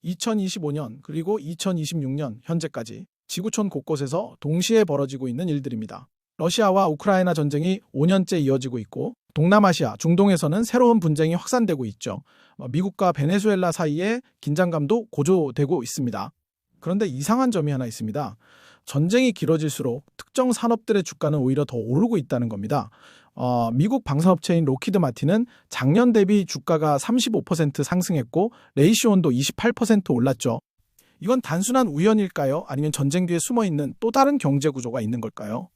2025년 그리고 2026년 현재까지 지구촌 곳곳에서 동시에 벌어지고 있는 일들입니다. 러시아와 우크라이나 전쟁이 5년째 이어지고 있고 동남아시아, 중동에서는 새로운 분쟁이 확산되고 있죠. 미국과 베네수엘라 사이에 긴장감도 고조되고 있습니다. 그런데 이상한 점이 하나 있습니다. 전쟁이 길어질수록 특정 산업들의 주가는 오히려 더 오르고 있다는 겁니다. 미국 방산업체인 로키드 마틴은 작년 대비 주가가 35% 상승했고 레이시온도 28% 올랐죠. 이건 단순한 우연일까요? 아니면 전쟁 뒤에 숨어있는 또 다른 경제 구조가 있는 걸까요?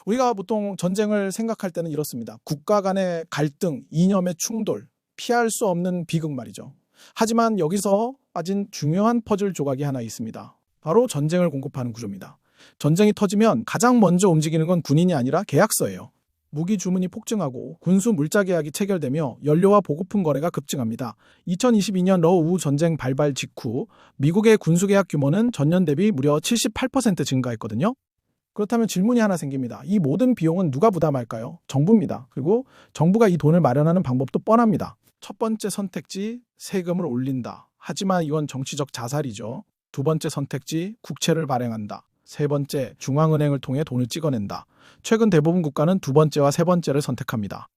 우리가 보통 전쟁을 생각할 때는 이렇습니다. 국가 간의 갈등, 이념의 충돌, 피할 수 없는 비극 말이죠. 하지만 여기서 빠진 중요한 퍼즐 조각이 하나 있습니다. 바로 전쟁을 공급하는 구조입니다. 전쟁이 터지면 가장 먼저 움직이는 건 군인이 아니라 계약서예요. 무기 주문이 폭증하고 군수 물자 계약이 체결되며 연료와 보급품 거래가 급증합니다. 2022년 러우 전쟁 발발 직후 미국의 군수 계약 규모는 전년 대비 무려 78% 증가했거든요. 그렇다면 질문이 하나 생깁니다. 이 모든 비용은 누가 부담할까요? 정부입니다. 그리고 정부가 이 돈을 마련하는 방법도 뻔합니다. 첫 번째 선택지, 세금을 올린다. 하지만 이건 정치적 자살이죠. 두 번째 선택지, 국채를 발행한다. 세 번째, 중앙은행을 통해 돈을 찍어낸다. 최근 대부분 국가는 두 번째와 세 번째를 선택합니다.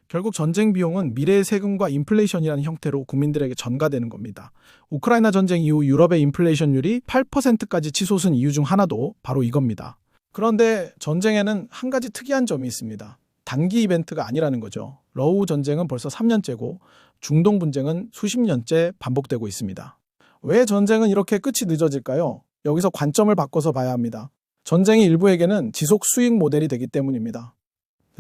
결국 전쟁 비용은 미래의 세금과 인플레이션이라는 형태로 국민들에게 전가되는 겁니다. 우크라이나 전쟁 이후 유럽의 인플레이션율이 8%까지 치솟은 이유 중 하나도 바로 이겁니다. 그런데 전쟁에는 한 가지 특이한 점이 있습니다. 단기 이벤트가 아니라는 거죠. 러우 전쟁은 벌써 3년째고 중동 분쟁은 수십 년째 반복되고 있습니다. 왜 전쟁은 이렇게 끝이 늦어질까요? 여기서 관점을 바꿔서 봐야 합니다. 전쟁이 일부에게는 지속 수익 모델이 되기 때문입니다.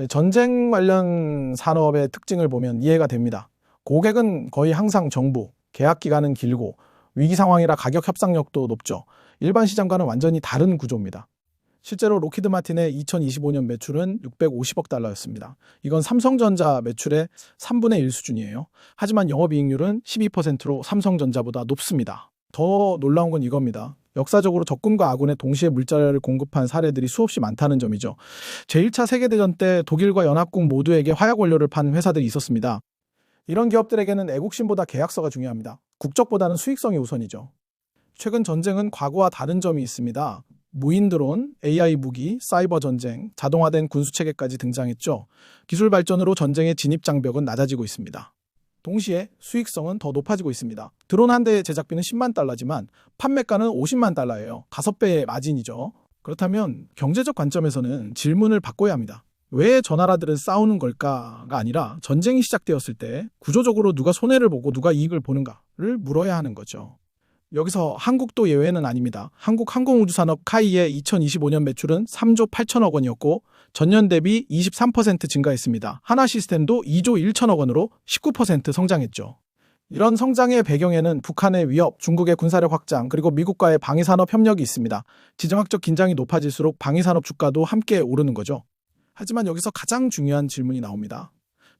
전쟁 관련 산업의 특징을 보면 이해가 됩니다. 고객은 거의 항상 정부, 계약 기간은 길고 위기 상황이라 가격 협상력도 높죠. 일반 시장과는 완전히 다른 구조입니다. 실제로 로키드 마틴의 2025년 매출은 650억 달러였습니다. 이건 삼성전자 매출의 3분의 1 수준이에요. 하지만 영업이익률은 12%로 삼성전자보다 높습니다. 더 놀라운 건 이겁니다. 역사적으로 적군과 아군에 동시에 물자를 공급한 사례들이 수없이 많다는 점이죠. 제1차 세계대전 때 독일과 연합국 모두에게 화약 원료를 판 회사들이 있었습니다. 이런 기업들에게는 애국심보다 계약서가 중요합니다. 국적보다는 수익성이 우선이죠. 최근 전쟁은 과거와 다른 점이 있습니다. 무인 드론, AI 무기, 사이버 전쟁, 자동화된 군수체계까지 등장했죠. 기술 발전으로 전쟁의 진입 장벽은 낮아지고 있습니다. 동시에 수익성은 더 높아지고 있습니다. 드론 한 대의 제작비는 10만 달러지만 판매가는 50만 달러예요. 5배의 마진이죠. 그렇다면 경제적 관점에서는 질문을 바꿔야 합니다. 왜 저 나라들은 싸우는 걸까가 아니라 전쟁이 시작되었을 때 구조적으로 누가 손해를 보고 누가 이익을 보는가를 물어야 하는 거죠. 여기서 한국도 예외는 아닙니다. 한국 항공우주산업 카이의 2025년 매출은 3조 8천억 원이었고 전년 대비 23% 증가했습니다. 하나시스템도 2조 1천억 원으로 19% 성장했죠. 이런 성장의 배경에는 북한의 위협, 중국의 군사력 확장, 그리고 미국과의 방위산업 협력이 있습니다. 지정학적 긴장이 높아질수록 방위산업 주가도 함께 오르는 거죠. 하지만 여기서 가장 중요한 질문이 나옵니다.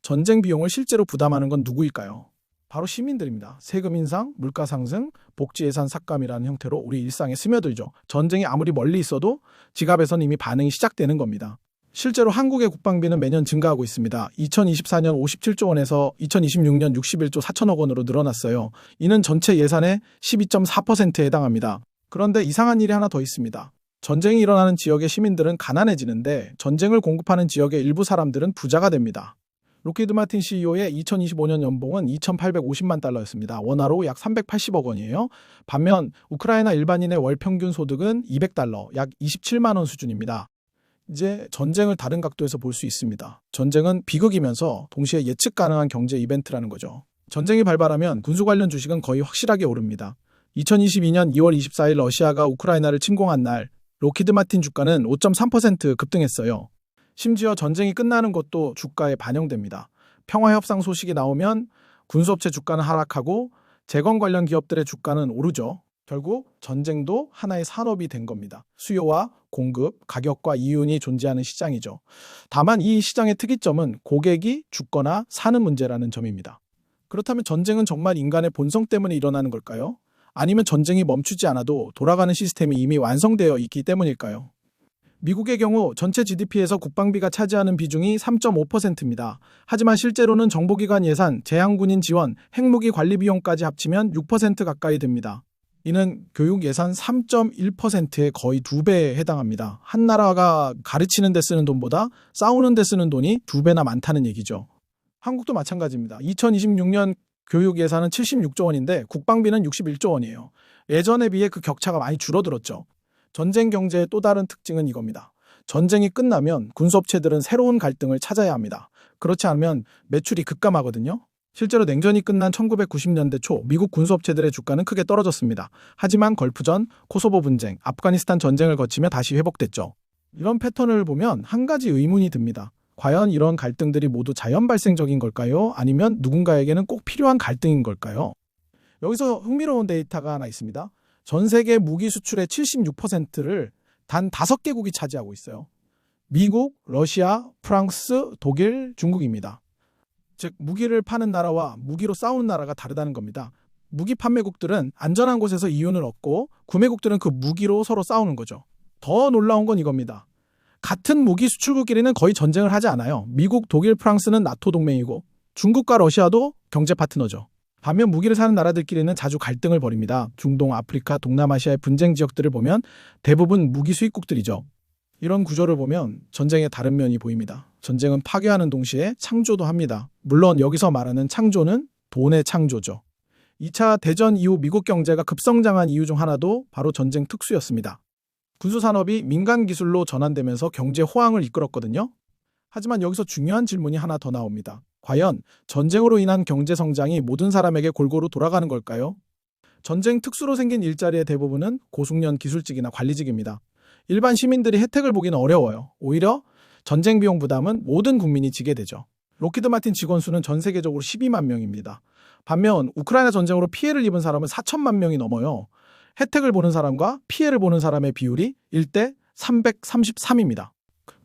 전쟁 비용을 실제로 부담하는 건 누구일까요? 바로 시민들입니다. 세금 인상, 물가 상승, 복지 예산 삭감이라는 형태로 우리 일상에 스며들죠. 전쟁이 아무리 멀리 있어도 지갑에선 이미 반응이 시작되는 겁니다. 실제로 한국의 국방비는 매년 증가하고 있습니다. 2024년 57조 원에서 2026년 61조 4천억 원으로 늘어났어요. 이는 전체 예산의 12.4%에 해당합니다. 그런데 이상한 일이 하나 더 있습니다. 전쟁이 일어나는 지역의 시민들은 가난해지는데 전쟁을 공급하는 지역의 일부 사람들은 부자가 됩니다. 로키드 마틴 CEO의 2025년 연봉은 2,850만 달러였습니다. 원화로 약 380억 원이에요. 반면 우크라이나 일반인의 월 평균 소득은 200달러, 약 27만 원 수준입니다. 이제 전쟁을 다른 각도에서 볼 수 있습니다. 전쟁은 비극이면서 동시에 예측 가능한 경제 이벤트라는 거죠. 전쟁이 발발하면 군수 관련 주식은 거의 확실하게 오릅니다. 2022년 2월 24일 러시아가 우크라이나를 침공한 날 로키드 마틴 주가는 5.3% 급등했어요. 심지어 전쟁이 끝나는 것도 주가에 반영됩니다. 평화협상 소식이 나오면 군수업체 주가는 하락하고 재건 관련 기업들의 주가는 오르죠. 결국 전쟁도 하나의 산업이 된 겁니다. 수요와 공급, 가격과 이윤이 존재하는 시장이죠. 다만 이 시장의 특이점은 고객이 죽거나 사는 문제라는 점입니다. 그렇다면 전쟁은 정말 인간의 본성 때문에 일어나는 걸까요? 아니면 전쟁이 멈추지 않아도 돌아가는 시스템이 이미 완성되어 있기 때문일까요? 미국의 경우 전체 GDP에서 국방비가 차지하는 비중이 3.5%입니다. 하지만 실제로는 정보기관 예산, 제한군인 지원, 핵무기 관리 비용까지 합치면 6% 가까이 됩니다. 이는 교육 예산 3.1%의 거의 2배에 해당합니다. 한 나라가 가르치는 데 쓰는 돈보다 싸우는 데 쓰는 돈이 2배나 많다는 얘기죠. 한국도 마찬가지입니다. 2026년 교육 예산은 76조 원인데 국방비는 61조 원이에요. 예전에 비해 그 격차가 많이 줄어들었죠. 전쟁 경제의 또 다른 특징은 이겁니다. 전쟁이 끝나면 군수업체들은 새로운 갈등을 찾아야 합니다. 그렇지 않으면 매출이 급감하거든요. 실제로 냉전이 끝난 1990년대 초 미국 군수업체들의 주가는 크게 떨어졌습니다. 하지만 걸프전, 코소보 분쟁, 아프가니스탄 전쟁을 거치며 다시 회복됐죠. 이런 패턴을 보면 한 가지 의문이 듭니다. 과연 이런 갈등들이 모두 자연 발생적인 걸까요? 아니면 누군가에게는 꼭 필요한 갈등인 걸까요? 여기서 흥미로운 데이터가 하나 있습니다. 전 세계 무기 수출의 76%를 단 5개국이 차지하고 있어요. 미국, 러시아, 프랑스, 독일, 중국입니다. 즉 무기를 파는 나라와 무기로 싸우는 나라가 다르다는 겁니다. 무기 판매국들은 안전한 곳에서 이윤을 얻고 구매국들은 그 무기로 서로 싸우는 거죠. 더 놀라운 건 이겁니다. 같은 무기 수출국끼리는 거의 전쟁을 하지 않아요. 미국, 독일, 프랑스는 나토 동맹이고 중국과 러시아도 경제 파트너죠. 반면 무기를 사는 나라들끼리는 자주 갈등을 벌입니다. 중동, 아프리카, 동남아시아의 분쟁 지역들을 보면 대부분 무기 수입국들이죠. 이런 구조를 보면 전쟁의 다른 면이 보입니다. 전쟁은 파괴하는 동시에 창조도 합니다. 물론 여기서 말하는 창조는 돈의 창조죠. 2차 대전 이후 미국 경제가 급성장한 이유 중 하나도 바로 전쟁 특수였습니다. 군수산업이 민간 기술로 전환되면서 경제 호황을 이끌었거든요. 하지만 여기서 중요한 질문이 하나 더 나옵니다. 과연 전쟁으로 인한 경제 성장이 모든 사람에게 골고루 돌아가는 걸까요? 전쟁 특수로 생긴 일자리의 대부분은 고숙련 기술직이나 관리직입니다. 일반 시민들이 혜택을 보기는 어려워요. 오히려 전쟁 비용 부담은 모든 국민이 지게 되죠. 록히드 마틴 직원 수는 전 세계적으로 12만 명입니다. 반면 우크라이나 전쟁으로 피해를 입은 사람은 4천만 명이 넘어요. 혜택을 보는 사람과 피해를 보는 사람의 비율이 1대 333입니다.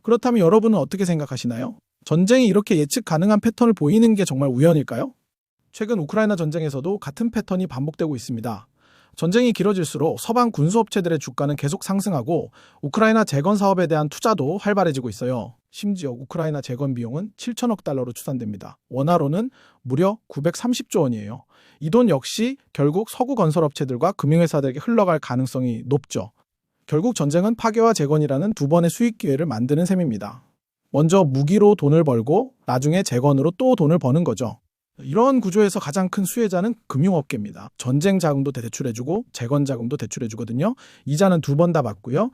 그렇다면 여러분은 어떻게 생각하시나요? 전쟁이 이렇게 예측 가능한 패턴을 보이는 게 정말 우연일까요? 최근 우크라이나 전쟁에서도 같은 패턴이 반복되고 있습니다. 전쟁이 길어질수록 서방 군수업체들의 주가는 계속 상승하고 우크라이나 재건 사업에 대한 투자도 활발해지고 있어요. 심지어 우크라이나 재건 비용은 7천억 달러로 추산됩니다. 원화로는 무려 930조 원이에요. 이 돈 역시 결국 서구 건설업체들과 금융회사들에게 흘러갈 가능성이 높죠. 결국 전쟁은 파괴와 재건이라는 두 번의 수익 기회를 만드는 셈입니다. 먼저 무기로 돈을 벌고 나중에 재건으로 또 돈을 버는 거죠. 이런 구조에서 가장 큰 수혜자는 금융업계입니다. 전쟁 자금도 대출해주고 재건 자금도 대출해주거든요. 이자는 2번 다 받고요.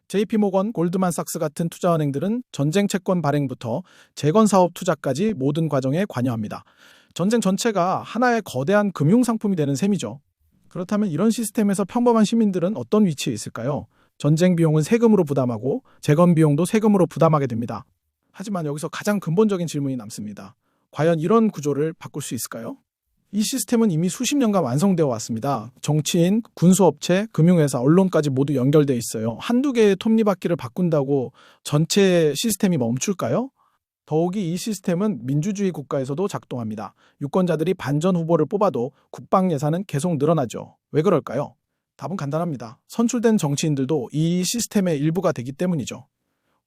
JP모건, 골드만삭스 같은 투자은행들은 전쟁 채권 발행부터 재건 사업 투자까지 모든 과정에 관여합니다. 전쟁 전체가 하나의 거대한 금융상품이 되는 셈이죠. 그렇다면 이런 시스템에서 평범한 시민들은 어떤 위치에 있을까요? 전쟁 비용은 세금으로 부담하고 재건 비용도 세금으로 부담하게 됩니다. 하지만 여기서 가장 근본적인 질문이 남습니다. 과연 이런 구조를 바꿀 수 있을까요? 이 시스템은 이미 수십 년간 완성되어 왔습니다. 정치인, 군수업체, 금융회사, 언론까지 모두 연결되어 있어요. 한두 개의 톱니바퀴를 바꾼다고 전체 시스템이 멈출까요? 더욱이 이 시스템은 민주주의 국가에서도 작동합니다. 유권자들이 반전 후보를 뽑아도 국방 예산은 계속 늘어나죠. 왜 그럴까요? 답은 간단합니다. 선출된 정치인들도 이 시스템의 일부가 되기 때문이죠.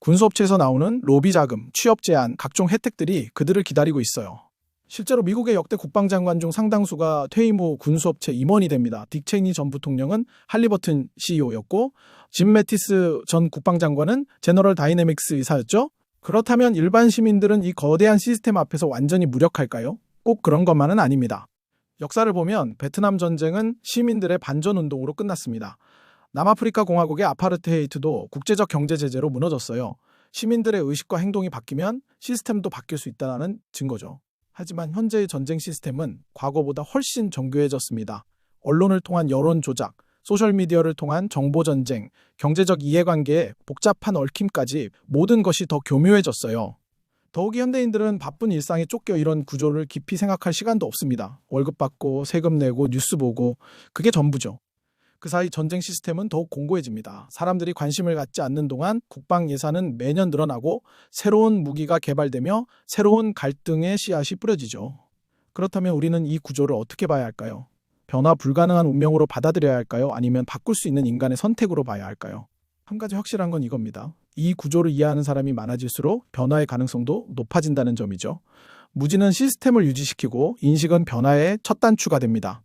군수업체에서 나오는 로비 자금, 취업 제한, 각종 혜택들이 그들을 기다리고 있어요. 실제로 미국의 역대 국방장관 중 상당수가 퇴임 후 군수업체 임원이 됩니다. 딕 체이니 전 부통령은 할리버튼 CEO였고 짐 매티스 전 국방장관은 제너럴 다이내믹스 이사였죠. 그렇다면 일반 시민들은 이 거대한 시스템 앞에서 완전히 무력할까요? 꼭 그런 것만은 아닙니다. 역사를 보면 베트남 전쟁은 시민들의 반전운동으로 끝났습니다. 남아프리카 공화국의 아파르테헤이트도 국제적 경제 제재로 무너졌어요. 시민들의 의식과 행동이 바뀌면 시스템도 바뀔 수 있다는 증거죠. 하지만 현재의 전쟁 시스템은 과거보다 훨씬 정교해졌습니다. 언론을 통한 여론 조작, 소셜미디어를 통한 정보 전쟁, 경제적 이해관계에 복잡한 얽힘까지 모든 것이 더 교묘해졌어요. 더욱이 현대인들은 바쁜 일상에 쫓겨 이런 구조를 깊이 생각할 시간도 없습니다. 월급 받고 세금 내고 뉴스 보고 그게 전부죠. 그 사이 전쟁 시스템은 더욱 공고해집니다. 사람들이 관심을 갖지 않는 동안 국방 예산은 매년 늘어나고 새로운 무기가 개발되며 새로운 갈등의 씨앗이 뿌려지죠. 그렇다면 우리는 이 구조를 어떻게 봐야 할까요? 변화 불가능한 운명으로 받아들여야 할까요? 아니면 바꿀 수 있는 인간의 선택으로 봐야 할까요? 한 가지 확실한 건 이겁니다. 이 구조를 이해하는 사람이 많아질수록 변화의 가능성도 높아진다는 점이죠. 무지는 시스템을 유지시키고 인식은 변화의 첫 단추가 됩니다.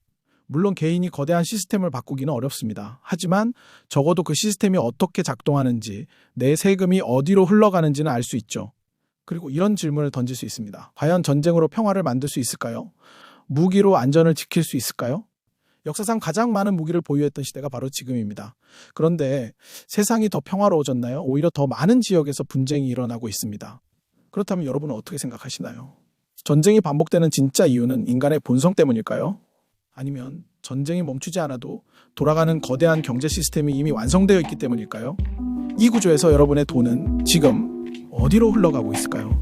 물론 개인이 거대한 시스템을 바꾸기는 어렵습니다. 하지만 적어도 그 시스템이 어떻게 작동하는지, 내 세금이 어디로 흘러가는지는 알 수 있죠. 그리고 이런 질문을 던질 수 있습니다. 과연 전쟁으로 평화를 만들 수 있을까요? 무기로 안전을 지킬 수 있을까요? 역사상 가장 많은 무기를 보유했던 시대가 바로 지금입니다. 그런데 세상이 더 평화로워졌나요? 오히려 더 많은 지역에서 분쟁이 일어나고 있습니다. 그렇다면 여러분은 어떻게 생각하시나요? 전쟁이 반복되는 진짜 이유는 인간의 본성 때문일까요? 아니면 전쟁이 멈추지 않아도 돌아가는 거대한 경제 시스템이 이미 완성되어 있기 때문일까요? 이 구조에서 여러분의 돈은 지금 어디로 흘러가고 있을까요?